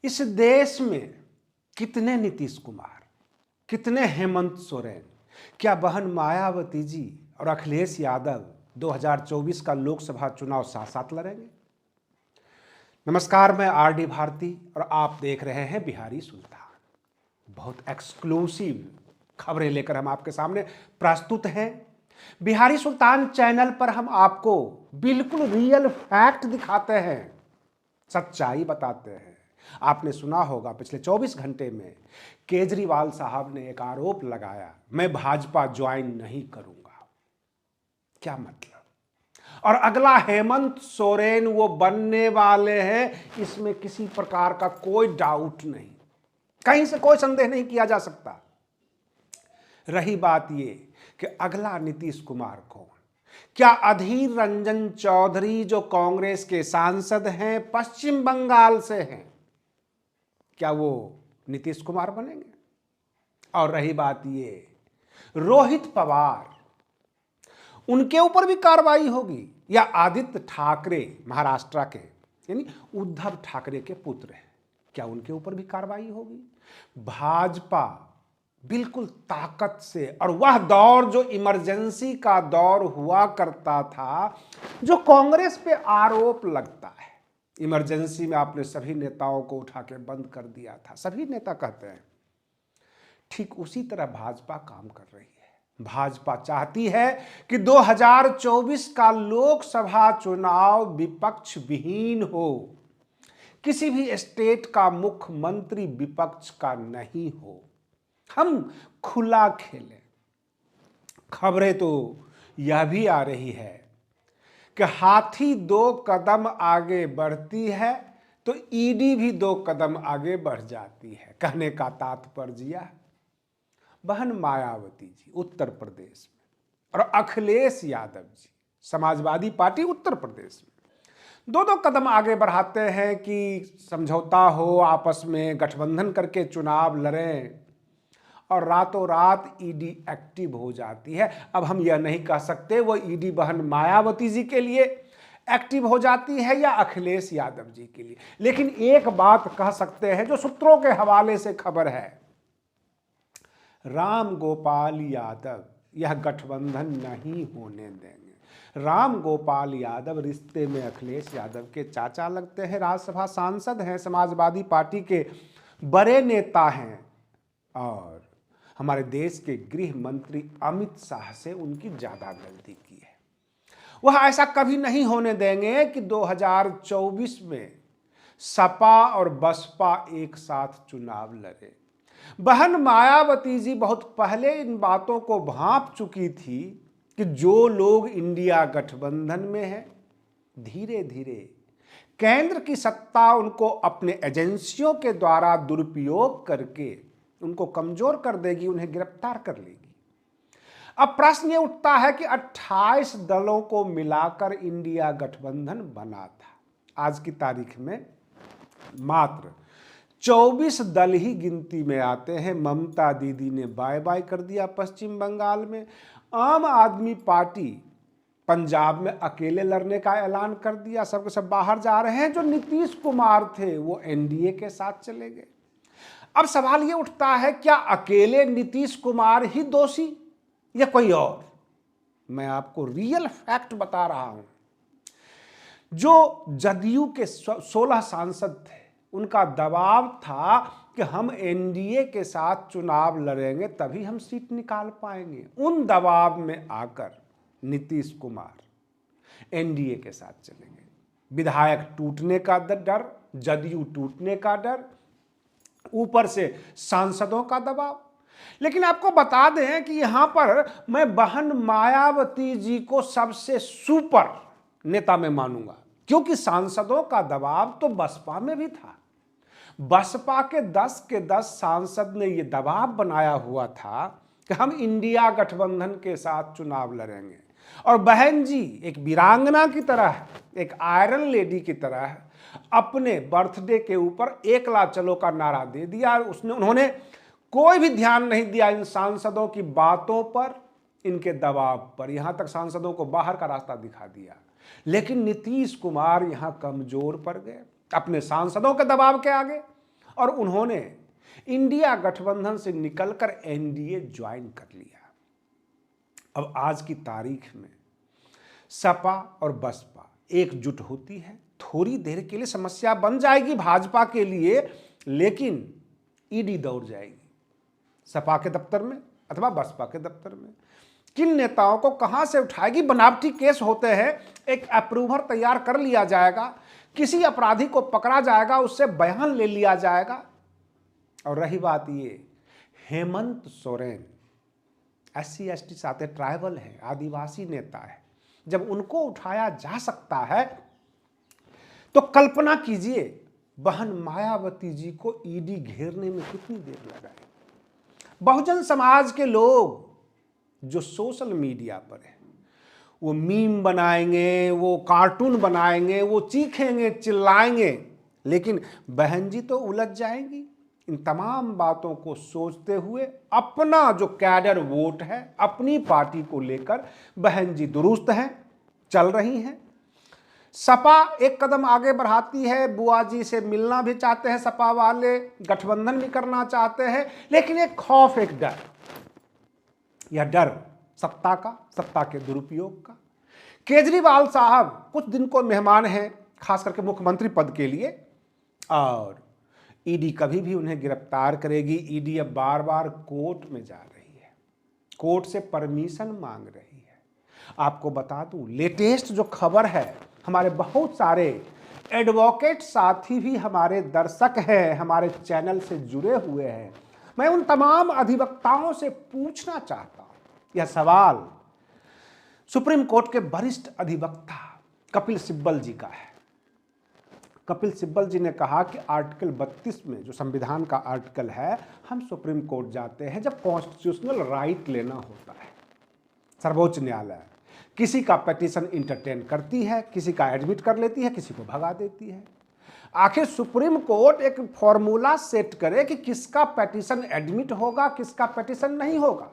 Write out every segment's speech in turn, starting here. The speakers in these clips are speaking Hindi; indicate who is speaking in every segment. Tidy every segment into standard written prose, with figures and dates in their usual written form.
Speaker 1: इस देश में कितने नीतीश कुमार, कितने हेमंत सोरेन, क्या बहन मायावती जी और अखिलेश यादव 2024 का लोकसभा चुनाव साथ साथ लड़ेंगे? नमस्कार, मैं आरडी भारती और आप देख रहे हैं बिहारी सुल्तान। बहुत एक्सक्लूसिव खबरें लेकर हम आपके सामने प्रस्तुत हैं। बिहारी सुल्तान चैनल पर हम आपको बिल्कुल रियल फैक्ट दिखाते हैं, सच्चाई बताते हैं। आपने सुना होगा पिछले 24 घंटे में केजरीवाल साहब ने एक आरोप लगाया, मैं भाजपा ज्वाइन नहीं करूंगा। क्या मतलब? और अगला हेमंत सोरेन वो बनने वाले हैं, इसमें किसी प्रकार का कोई डाउट नहीं, कहीं से कोई संदेह नहीं किया जा सकता। रही बात ये कि अगला नीतीश कुमार कौन? क्या अधीर रंजन चौधरी जो कांग्रेस के सांसद हैं, पश्चिम बंगाल से हैं, क्या वो नीतीश कुमार बनेंगे? और रही बात ये, रोहित पवार, उनके ऊपर भी कार्रवाई होगी या आदित्य ठाकरे महाराष्ट्र के यानी उद्धव ठाकरे के पुत्र हैं, क्या उनके ऊपर भी कार्रवाई होगी? भाजपा बिल्कुल ताकत से, और वह दौर जो इमरजेंसी का दौर हुआ करता था, जो कांग्रेस पे आरोप लगता है, इमरजेंसी में आपने सभी नेताओं को उठा के बंद कर दिया था, सभी नेता कहते हैं, ठीक उसी तरह भाजपा काम कर रही है। भाजपा चाहती है कि 2024 का लोकसभा चुनाव विपक्ष विहीन हो, किसी भी स्टेट का मुख्यमंत्री विपक्ष का नहीं हो, हम खुला खेलें। खबरें तो यह भी आ रही है कि हाथी 2 कदम आगे बढ़ती है तो ईडी भी 2 कदम आगे बढ़ जाती है। कहने का तात्पर्य, बहन मायावती जी उत्तर प्रदेश में और अखिलेश यादव जी समाजवादी पार्टी उत्तर प्रदेश में 2 कदम आगे बढ़ाते हैं कि समझौता हो, आपस में गठबंधन करके चुनाव लड़ें, और रातों रात ईडी एक्टिव हो जाती है। अब हम यह नहीं कह सकते वो ईडी बहन मायावती जी के लिए एक्टिव हो जाती है या अखिलेश यादव जी के लिए, लेकिन एक बात कह सकते हैं जो सूत्रों के हवाले से खबर है, राम गोपाल यादव यह गठबंधन नहीं होने देंगे। राम गोपाल यादव रिश्ते में अखिलेश यादव के चाचा लगते हैं, राज्यसभा सांसद हैं, समाजवादी पार्टी के बड़े नेता हैं, और हमारे देश के गृह मंत्री अमित शाह से उनकी ज्यादा गलती की है। वह ऐसा कभी नहीं होने देंगे कि 2024 में सपा और बसपा एक साथ चुनाव लड़े। बहन मायावती जी बहुत पहले इन बातों को भांप चुकी थी कि जो लोग इंडिया गठबंधन में हैं, धीरे धीरे केंद्र की सत्ता उनको अपने एजेंसियों के द्वारा दुरुपयोग करके उनको कमजोर कर देगी, उन्हें गिरफ्तार कर लेगी। अब प्रश्न ये उठता है कि 28 दलों को मिलाकर इंडिया गठबंधन बना था, आज की तारीख में मात्र 24 दल ही गिनती में आते हैं। ममता दीदी ने बाय बाय कर दिया पश्चिम बंगाल में, आम आदमी पार्टी पंजाब में अकेले लड़ने का ऐलान कर दिया, सबके सब बाहर जा रहे हैं। जो नीतीश कुमार थे वो एनडीए के साथ चले गए। अब सवाल ये उठता है, क्या अकेले नीतीश कुमार ही दोषी या कोई और? मैं आपको रियल फैक्ट बता रहा हूं। जो जदयू के 16 सांसद थे, उनका दबाव था कि हम एनडीए के साथ चुनाव लड़ेंगे तभी हम सीट निकाल पाएंगे। उन दबाव में आकर नीतीश कुमार एनडीए के साथ चले गए। विधायक टूटने का डर, जदयू टूटने का डर, ऊपर से सांसदों का दबाव। लेकिन आपको बता दें कि यहां पर मैं बहन मायावती जी को सबसे सुपर नेता में मानूंगा, क्योंकि सांसदों का दबाव तो बसपा में भी था। बसपा के 10 के 10 सांसद ने यह दबाव बनाया हुआ था कि हम इंडिया गठबंधन के साथ चुनाव लड़ेंगे, और बहन जी एक वीरांगना की तरह, एक आयरन लेडी की तरह अपने बर्थडे के ऊपर एकला चलो का नारा दे दिया। उन्होंने कोई भी ध्यान नहीं दिया इन सांसदों की बातों पर, इनके दबाव पर, यहां तक सांसदों को बाहर का रास्ता दिखा दिया। लेकिन नीतीश कुमार यहां कमजोर पड़ गए अपने सांसदों के दबाव के आगे। और उन्होंने इंडिया गठबंधन से निकलकर एनडीए ज्वाइन कर लिया। अब आज की तारीख में सपा और बसपा एकजुट होती है, थोड़ी देर के लिए समस्या बन जाएगी भाजपा के लिए, लेकिन ईडी दौड़ जाएगी सपा के दफ्तर में अथवा बसपा के दफ्तर में। किन नेताओं को कहां से उठाएगी, बनावटी केस होते हैं, एक अप्रूवर तैयार कर लिया जाएगा, किसी अपराधी को पकड़ा जाएगा, उससे बयान ले लिया जाएगा। और रही बात ये, हेमंत सोरेन SC ST साथे ट्राइबल है, आदिवासी नेता है, जब उनको उठाया जा सकता है तो कल्पना कीजिए बहन मायावती जी को ईडी घेरने में कितनी देर लगाएगी। बहुजन समाज के लोग जो सोशल मीडिया पर है वो मीम बनाएंगे, वो कार्टून बनाएंगे, वो चीखेंगे, चिल्लाएंगे, लेकिन बहन जी तो उलझ जाएंगी। इन तमाम बातों को सोचते हुए अपना जो कैडर वोट है, अपनी पार्टी को लेकर बहन जी दुरुस्त हैं, चल रही हैं। सपा एक कदम आगे बढ़ाती है, बुआ जी से मिलना भी चाहते हैं सपा वाले, गठबंधन भी करना चाहते हैं, लेकिन एक खौफ, एक डर, यह डर सत्ता का, सत्ता के दुरुपयोग का। केजरीवाल साहब कुछ दिन को मेहमान हैं, खास करके मुख्यमंत्री पद के लिए, और ईडी कभी भी उन्हें गिरफ्तार करेगी। ईडी अब बार बार कोर्ट में जा रही है, कोर्ट से परमिशन मांग रही है। आपको बता दूं, लेटेस्ट जो खबर है, हमारे बहुत सारे एडवोकेट साथी भी हमारे दर्शक हैं, हमारे चैनल से जुड़े हुए हैं। मैं उन तमाम अधिवक्ताओं से पूछना चाहता हूं, यह सवाल सुप्रीम कोर्ट के वरिष्ठ अधिवक्ता कपिल सिब्बल जी का है। कपिल सिब्बल जी ने कहा कि आर्टिकल 32 में, जो संविधान का आर्टिकल है, हम सुप्रीम कोर्ट जाते हैं जब कॉन्स्टिट्यूशनल राइट लेना होता है। सर्वोच्च न्यायालय किसी का पेटिशन इंटरटेन करती है, किसी का एडमिट कर लेती है, किसी को भगा देती है। आखिर सुप्रीम कोर्ट एक फॉर्मूला सेट करे कि किसका पेटिशन एडमिट होगा, किसका पेटिशन नहीं होगा।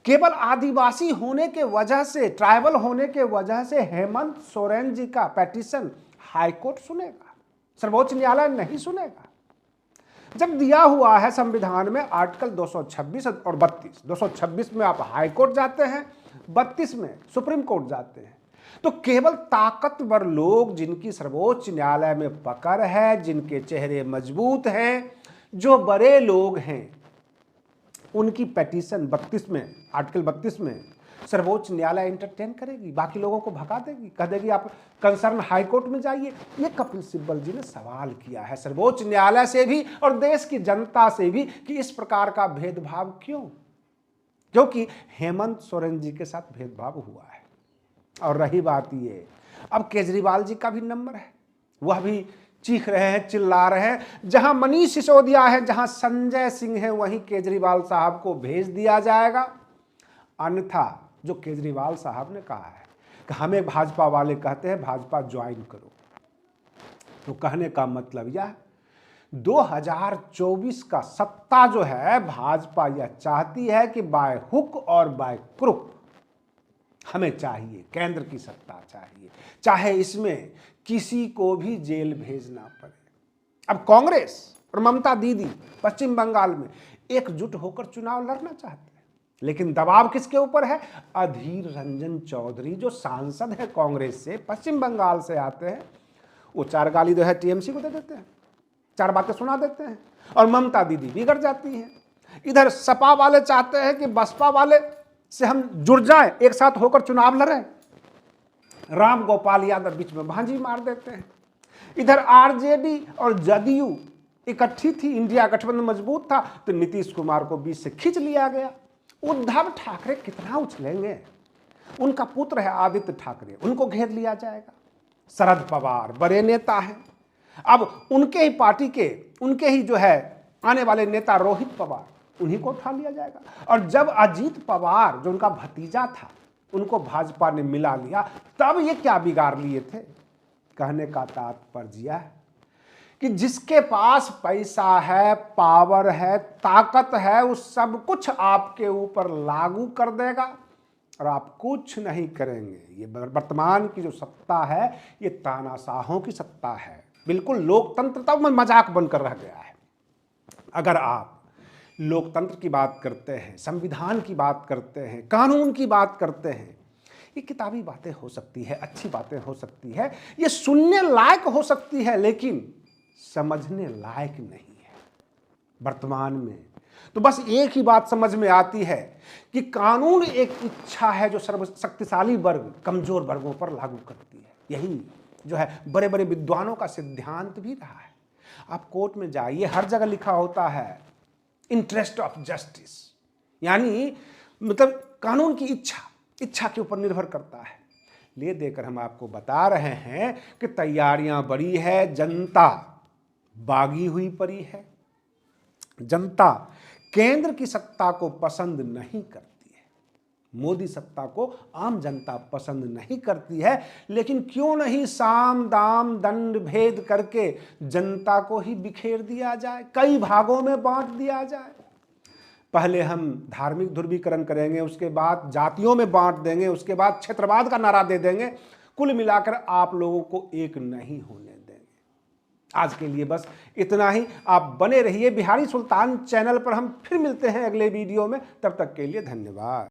Speaker 1: केवल आदिवासी होने के वजह से, ट्राइबल होने के वजह से हेमंत सोरेन जी का पेटिशन हाईकोर्ट सुनेगा, सर्वोच्च न्यायालय नहीं सुनेगा। जब दिया हुआ है संविधान में आर्टिकल 226 और 32, 226 में आप हाईकोर्ट जाते हैं, 32 में सुप्रीम कोर्ट जाते हैं, तो केवल ताकतवर लोग, जिनकी सर्वोच्च न्यायालय में पकड़ है, जिनके चेहरे मजबूत हैं, जो बड़े लोग हैं, उनकी पेटिशन 32 में, आर्टिकल 32 में सर्वोच्च न्यायालय इंटरटेन करेगी, बाकी लोगों को भगा देगी, कह देगी आप कंसर्न हाईकोर्ट में जाइए। ये कपिल सिब्बल जी ने सवाल किया है सर्वोच्च न्यायालय से भी और देश की जनता से भी कि इस प्रकार का भेदभाव क्यों, क्योंकि हेमंत सोरेन जी के साथ भेदभाव हुआ है। और रही बात ये, अब केजरीवाल जी का भी नंबर है, वह भी चीख रहे हैं, चिल्ला रहे हैं। जहां मनीष सिसोदिया है, जहां संजय सिंह है, वहीं केजरीवाल साहब को भेज दिया जाएगा। अन्यथा जो केजरीवाल साहब ने कहा है कि हमें भाजपा वाले कहते हैं भाजपा ज्वाइन करो, तो कहने का मतलब यह 2024 का सत्ता जो है, भाजपा यह चाहती है कि बाय हुक और बाय क्रुक हमें चाहिए, केंद्र की सत्ता चाहिए, चाहे इसमें किसी को भी जेल भेजना पड़े। अब कांग्रेस और ममता दीदी पश्चिम बंगाल में एकजुट होकर चुनाव लड़ना चाहते हैं, लेकिन दबाव किसके ऊपर है? अधीर रंजन चौधरी जो सांसद है कांग्रेस से, पश्चिम बंगाल से आते हैं, वो 4 गाली जो है टीएमसी को दे देते हैं, 4 बातें सुना देते हैं, और ममता दीदी बिगड़ जाती हैं। इधर सपा वाले चाहते हैं कि बसपा वाले से हम जुड़ जाएं, एक साथ होकर चुनाव लड़ें, राम गोपाल यादव बीच में भांजी मार देते हैं। इधर आरजेडी और जदयू इकट्ठी थी, इंडिया गठबंधन मजबूत था, तो नीतीश कुमार को बीच से खींच लिया गया। उद्धव ठाकरे कितना उछलेंगे, उनका पुत्र है आदित्य ठाकरे, उनको घेर लिया जाएगा। शरद पवार बड़े नेता हैं, अब उनके ही पार्टी के, उनके ही जो है आने वाले नेता रोहित पवार, उन्हीं को उठा लिया जाएगा। और जब अजीत पवार जो उनका भतीजा था, उनको भाजपा ने मिला लिया, तब ये क्या बिगाड़ लिए थे। कहने का तात्पर्य है कि जिसके पास पैसा है, पावर है, ताकत है, वो सब कुछ आपके ऊपर लागू कर देगा और आप कुछ नहीं करेंगे। ये वर्तमान की जो सत्ता है, ये तानाशाहों की सत्ता है, बिल्कुल लोकतंत्र तब में मजाक बनकर रह गया है। अगर आप लोकतंत्र की बात करते हैं, संविधान की बात करते हैं, कानून की बात करते हैं, ये किताबी बातें हो सकती है, अच्छी बातें हो सकती है, ये सुनने लायक हो सकती है, लेकिन समझने लायक नहीं है। वर्तमान में तो बस एक ही बात समझ में आती है कि कानून एक इच्छा है जो सर्वशक्तिशाली वर्ग कमजोर वर्गों पर लागू करती है। यही जो है बड़े बड़े विद्वानों का सिद्धांत भी रहा है। आप कोर्ट में जाइए, हर जगह लिखा होता है इंटरेस्ट ऑफ जस्टिस, यानी मतलब कानून की इच्छा के ऊपर निर्भर करता है। ले देकर हम आपको बता रहे हैं कि तैयारियां बड़ी है, जनता बागी हुई पड़ी है। जनता केंद्र की सत्ता को पसंद नहीं करती है, मोदी सत्ता को आम जनता पसंद नहीं करती है, लेकिन क्यों नहीं साम दाम दंड भेद करके जनता को ही बिखेर दिया जाए, कई भागों में बांट दिया जाए। पहले हम धार्मिक ध्रुवीकरण करेंगे, उसके बाद जातियों में बांट देंगे, उसके बाद क्षेत्रवाद का नारा दे देंगे, कुल मिलाकर आप लोगों को एक नहीं होने देंगे। आज के लिए बस इतना ही। आप बने रहिए बिहारी सुल्तान चैनल पर। हम फिर मिलते हैं अगले वीडियो में, तब तक के लिए धन्यवाद।